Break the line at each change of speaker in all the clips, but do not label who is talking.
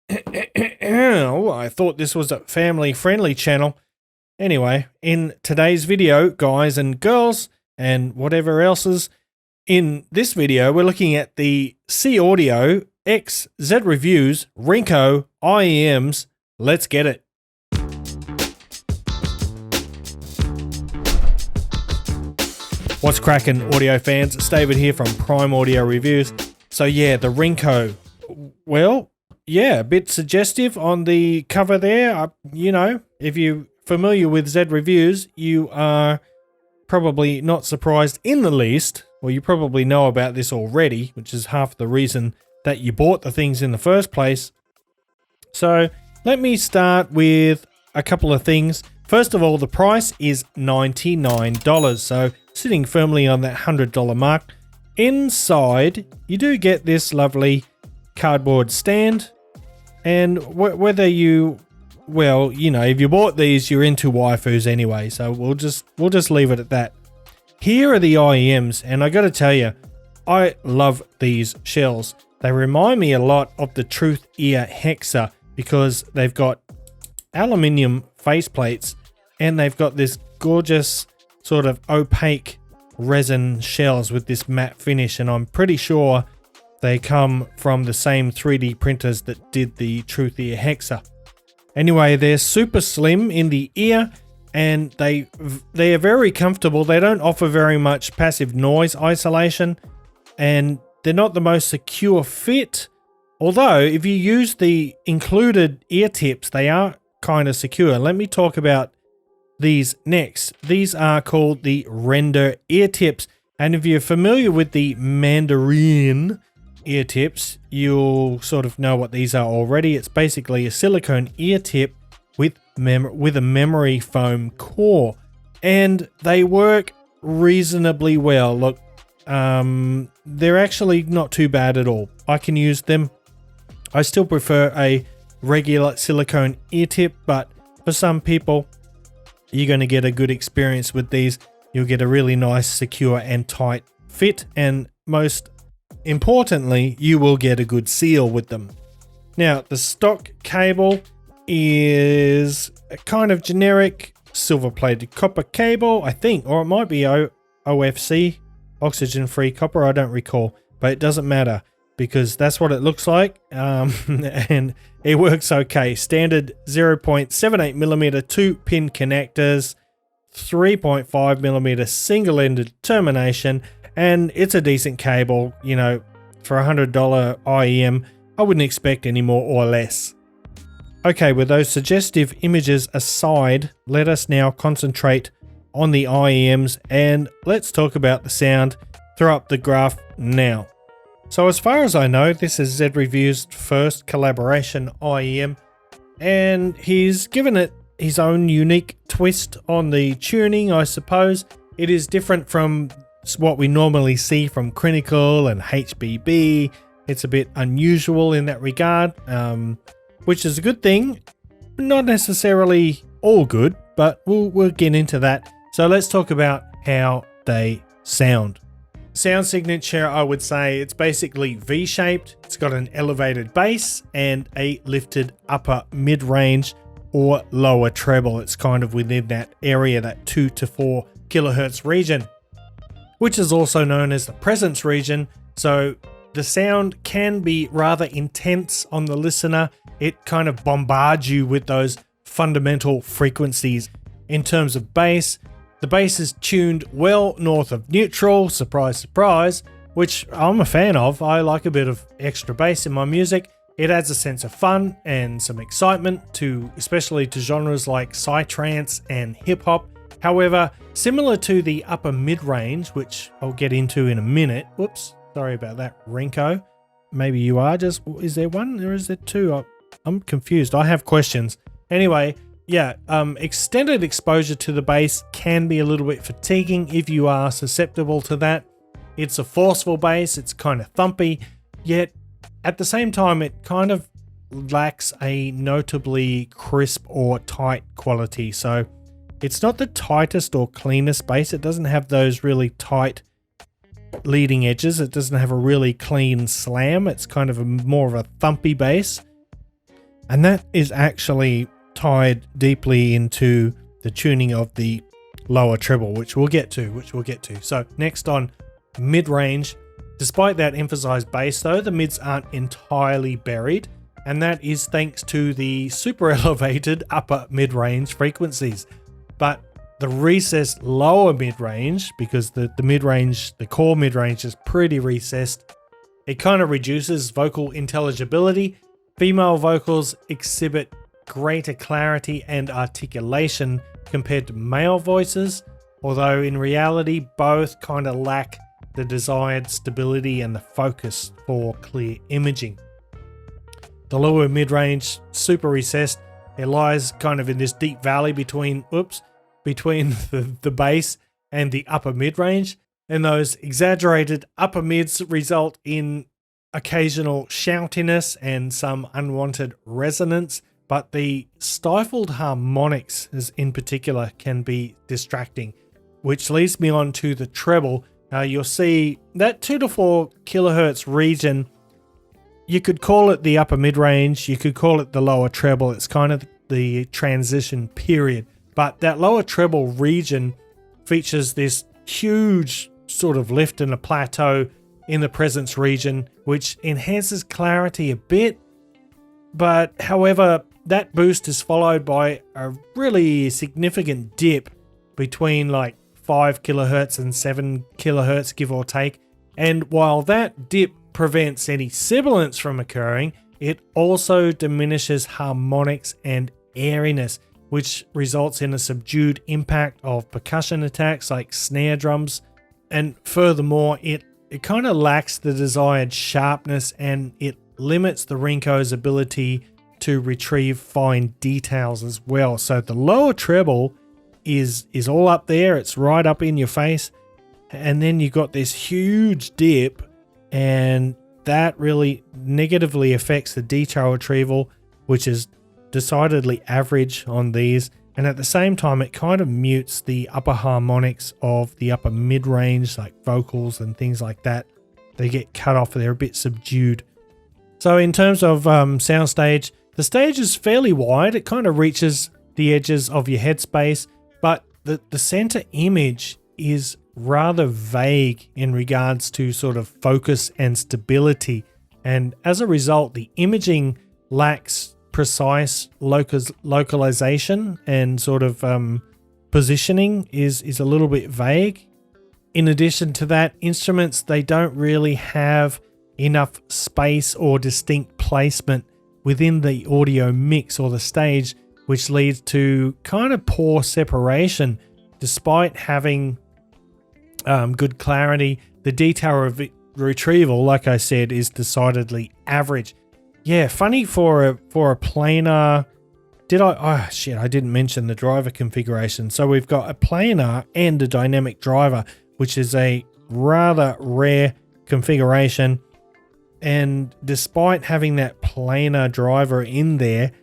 Oh, I thought this was a family-friendly channel. Anyway, in today's video, guys and girls, and whatever else's, in this video, we're looking at the SeeAudio X Z Reviews Rinko IEMs. Let's get it. What's cracking, audio fans? It's David here from Prime Audio Reviews. So yeah, the Rinko. Well, yeah, a bit suggestive on the cover there. You know, if you're familiar with Z Reviews, you are probably not surprised in the least. Well, you probably know about this already, which is half the reason that you bought the things in the first place. So let me start with a couple of things. First of all, the price is $99, so sitting firmly on that $100 mark. Inside, you do get this lovely cardboard stand, and whether you, well, you know, if you bought these, you're into waifus anyway, so we'll just leave it at that. Here are the IEMs, and I gotta tell you, I love these shells. They remind me a lot of the Truth Ear Hexa because they've got aluminium faceplates and they've got this gorgeous sort of opaque resin shells with this matte finish, and I'm pretty sure they come from the same 3D printers that did the Truth Ear Hexa. Anyway, they're super slim in the ear and they are very comfortable. They don't offer very much passive noise isolation and they're not the most secure fit. Although if you use the included ear tips, they are kind of secure. Let me talk about these next. These are called the Render ear tips. And if you're familiar with the Mandarin ear tips, you'll sort of know what these are already. It's basically a silicone ear tip with a memory foam core, and they work reasonably well. Look, they're actually not too bad at all. I can use them. I still prefer a regular silicone ear tip, but for some people, you're going to get a good experience with these. You'll get a really nice, secure and tight fit, and most importantly, you will get a good seal with them. Now, the stock cable is a kind of generic silver-plated copper cable, I think, or it might be OFC, oxygen-free copper, I don't recall, but it doesn't matter because that's what it looks like, and it works okay. Standard 0.78mm 2-pin connectors, 3.5mm single-ended termination, and it's a decent cable. You know, for a $100 IEM, I wouldn't expect any more or less. Okay, with those suggestive images aside, let us now concentrate on the IEMs and let's talk about the sound. Throw up the graph now. So as far as I know, this is Z Reviews' first collaboration IEM, and he's given it his own unique twist on the tuning, I suppose. It is different from what we normally see from Clinical and HBB. It's a bit unusual in that regard, which is a good thing. Not necessarily all good, but we'll get into that. So let's talk about how they sound. Sound signature, I would say it's basically V-shaped. It's got an elevated bass and a lifted upper mid-range or lower treble. It's kind of within that area, that 2 to 4 kilohertz region, which is also known as the presence region. So the sound can be rather intense on the listener. It kind of bombards you with those fundamental frequencies. In terms of bass, the bass is tuned well north of neutral, surprise, surprise, which I'm a fan of. I like a bit of extra bass in my music. It adds a sense of fun and some excitement especially to genres like psytrance and hip hop. However, similar to the upper mid-range, which I'll get into in a minute. Whoops, sorry about that, Rinko. Maybe you are just, is there one or is there two? I'm confused. I have questions. Anyway, yeah, extended exposure to the bass can be a little bit fatiguing if you are susceptible to that. It's a forceful bass, it's kind of thumpy, yet at the same time, it kind of lacks a notably crisp or tight quality. So it's not the tightest or cleanest bass. It doesn't have those really tight leading edges. It doesn't have a really clean slam. It's kind of more of a thumpy bass. And that is actually tied deeply into the tuning of the lower treble, which we'll get to. So next on mid-range, despite that emphasized bass though, the mids aren't entirely buried, and that is thanks to the super elevated upper mid-range frequencies. But the recessed lower mid-range, because the mid-range, the core mid-range is pretty recessed, it kind of reduces vocal intelligibility. Female vocals exhibit greater clarity and articulation compared to male voices, although in reality both kind of lack the desired stability and the focus for clear imaging. The lower mid-range, super recessed, it lies kind of in this deep valley between the bass and the upper mid-range, and those exaggerated upper mids result in occasional shoutiness and some unwanted resonance, but the stifled harmonics in particular can be distracting, which leads me on to the treble. You'll see that 2 to 4 kilohertz region, you could call it the upper mid-range, you could call it the lower treble. It's kind of the transition period. But that lower treble region features this huge sort of lift and a plateau in the presence region, which enhances clarity a bit. But however, that boost is followed by a really significant dip between like 5 kilohertz and 7 kilohertz, give or take. And while that dip prevents any sibilance from occurring, it also diminishes harmonics and airiness, which results in a subdued impact of percussion attacks like snare drums. And furthermore, it kind of lacks the desired sharpness, and it limits the Rinko's ability to retrieve fine details as well. So the lower treble is all up there, it's right up in your face, and then you got this huge dip, and that really negatively affects the detail retrieval, which is decidedly average on these. And at the same time, it kind of mutes the upper harmonics of the upper mid-range, like vocals and things like that. They get cut off, they're a bit subdued. So in terms of soundstage, the stage is fairly wide. It kind of reaches the edges of your headspace, but the center image is rather vague in regards to sort of focus and stability. And as a result, the imaging lacks precise localization, and sort of positioning is a little bit vague. In addition to that, instruments, they don't really have enough space or distinct placement within the audio mix or the stage, which leads to kind of poor separation. Despite having good clarity, the detail retrieval, like I said, is decidedly average. Yeah, funny for a planar. I didn't mention the driver configuration. So we've got a planar and a dynamic driver, which is a rather rare configuration. And despite having that planar driver in there,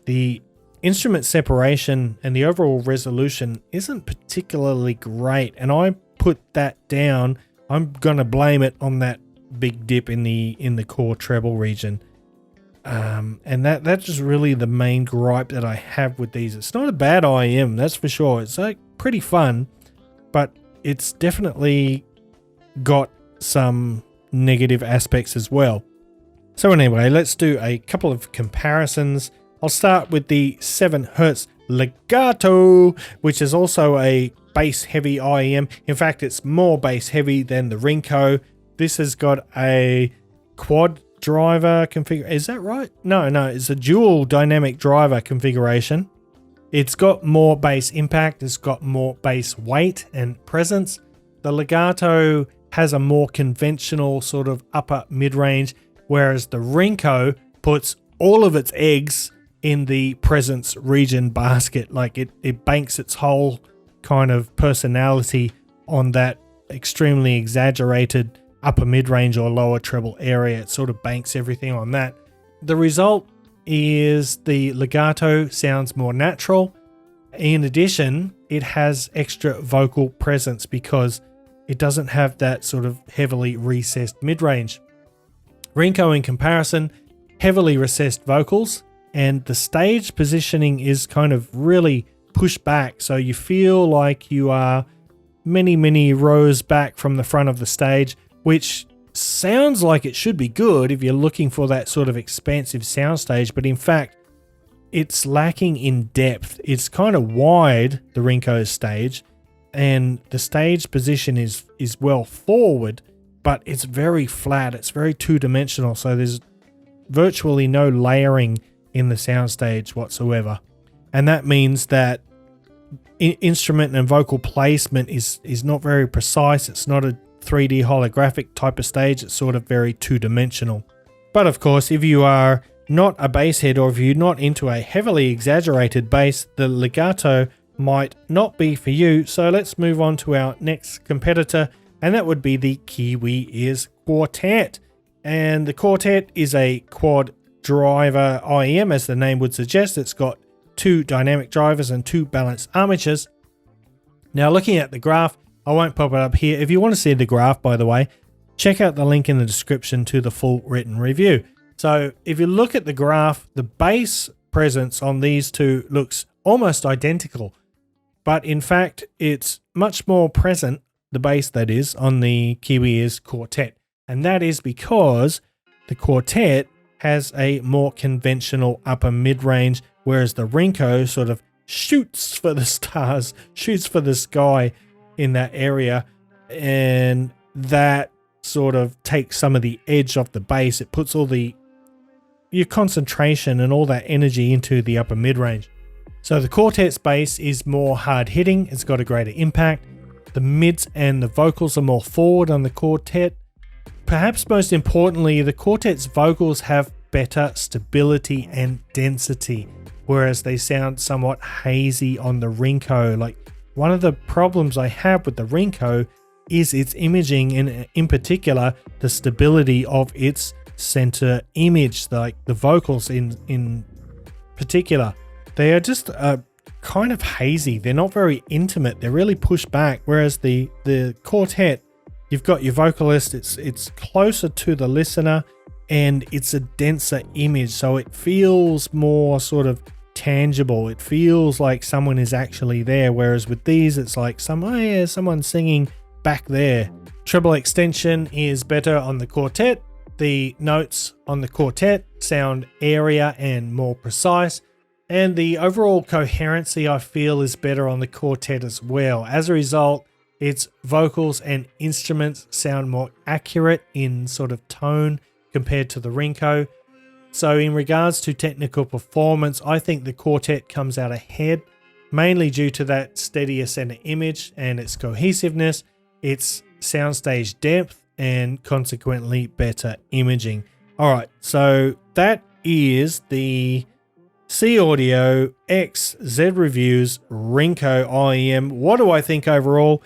the instrument separation and the overall resolution isn't particularly great. And I put that down. I'm gonna blame it on that big dip in the core treble region. And that's just really the main gripe that I have with these. It's not a bad IM, that's for sure. It's like pretty fun, but it's definitely got some negative aspects as well. So anyway, let's do a couple of comparisons. I'll start with the 7 Hz legato, which is also a bass heavy IM. In fact, it's more bass heavy than the Rinko. This has got a quad driver configuration. Is that right? No, it's a dual dynamic driver configuration. It's got more bass impact, it's got more bass weight and presence. The legato has a more conventional sort of upper mid-range, whereas the Rinko puts all of its eggs in the presence region basket. Like it banks its whole kind of personality on that extremely exaggerated upper mid-range or lower treble area. It sort of banks everything on that. The result is the legato sounds more natural. In addition, it has extra vocal presence because it doesn't have that sort of heavily recessed mid-range. Rinko, in comparison, heavily recessed vocals, and the stage positioning is kind of really pushed back. So you feel like you are many rows back from the front of the stage, which sounds like it should be good if you're looking for that sort of expansive soundstage, but in fact, it's lacking in depth. It's kind of wide, the Rinko stage, and the stage position is well forward, but it's very flat. It's very two-dimensional, so there's virtually no layering in the soundstage whatsoever. And that means that instrument and vocal placement is not very precise. It's not a 3D holographic type of stage. It's sort of very two-dimensional. But of course, if you are not a bass head, or if you're not into a heavily exaggerated bass, the legato might not be for you. So let's move on to our next competitor, and that would be the Kiwi Ears Quartet. And the Quartet is a quad driver IEM, as the name would suggest. It's got 2 dynamic drivers and 2 balanced armatures. Now, looking at the graph, I won't pop it up here. If you want to see the graph, by the way, check out the link in the description to the full written review. So if you look at the graph, the bass presence on these two looks almost identical, but in fact, it's much more present, the bass that is, on the Kiwi Ears Quartet. And that is because the Quartet has a more conventional upper mid-range, whereas the Rinko sort of shoots for the stars, shoots for the sky in that area, and that sort of takes some of the edge off the bass. It puts all your concentration and all that energy into the upper mid-range. So the Quartet's bass is more hard-hitting, it's got a greater impact. The mids and the vocals are more forward on the Quartet. Perhaps most importantly, the Quartet's vocals have better stability and density, whereas they sound somewhat hazy on the Rinko. Like, one of the problems I have with the Rinko is its imaging, and in particular, the stability of its center image. Like the vocals in particular, they are just kind of hazy. They're not very intimate. They're really pushed back, whereas the Quartet, you've got your vocalist, it's closer to the listener, and it's a denser image, so it feels more sort of tangible. It feels like someone is actually there, whereas with these, it's like someone's singing back there. Treble extension is better on the Quartet. The notes on the Quartet sound airier and more precise, and the overall coherency, I feel, is better on the Quartet as well. As a result, its vocals and instruments sound more accurate in sort of tone compared to the Rinko. So in regards to technical performance, I think the Quartet comes out ahead, mainly due to that steadier center image and its cohesiveness, its soundstage depth, and consequently better imaging. All right, so that is the SeeAudio X Z Reviews Rinko IEM. What do I think overall?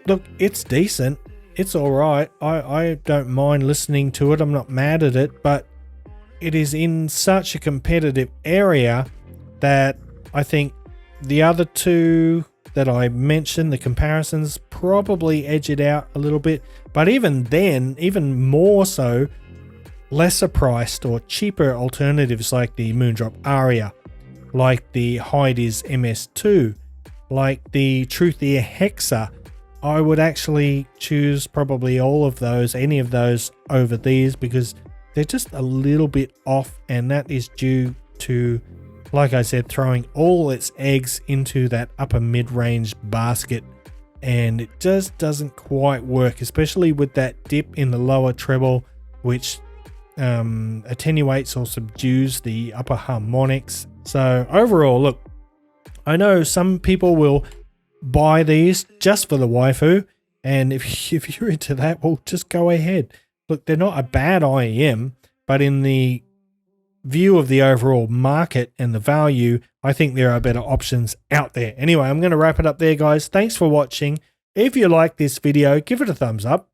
Look, it's decent. It's all right. I don't mind listening to it. I'm not mad at it, but it is in such a competitive area that I think the other two that I mentioned, the comparisons, probably edge it out a little bit. But even then, even more so, lesser priced or cheaper alternatives like the Moondrop Aria, like the Heidi's MS2, like the Truth Ear Hexa, I would actually choose probably all of those, any of those over these, because they're just a little bit off, and that is due to, like I said, throwing all its eggs into that upper mid-range basket, and it just doesn't quite work, especially with that dip in the lower treble, which attenuates or subdues the upper harmonics. So overall, look, I know some people will buy these just for the waifu, and if you're into that, well, just go ahead. Look, they're not a bad IEM, but in the view of the overall market and the value, I think there are better options out there. Anyway, I'm going to wrap it up there, guys. Thanks for watching. If you like this video, give it a thumbs up,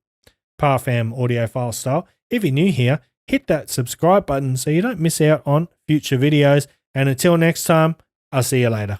Parfam audiophile style. If you're new here, hit that subscribe button so you don't miss out on future videos. And until next time, I'll see you later.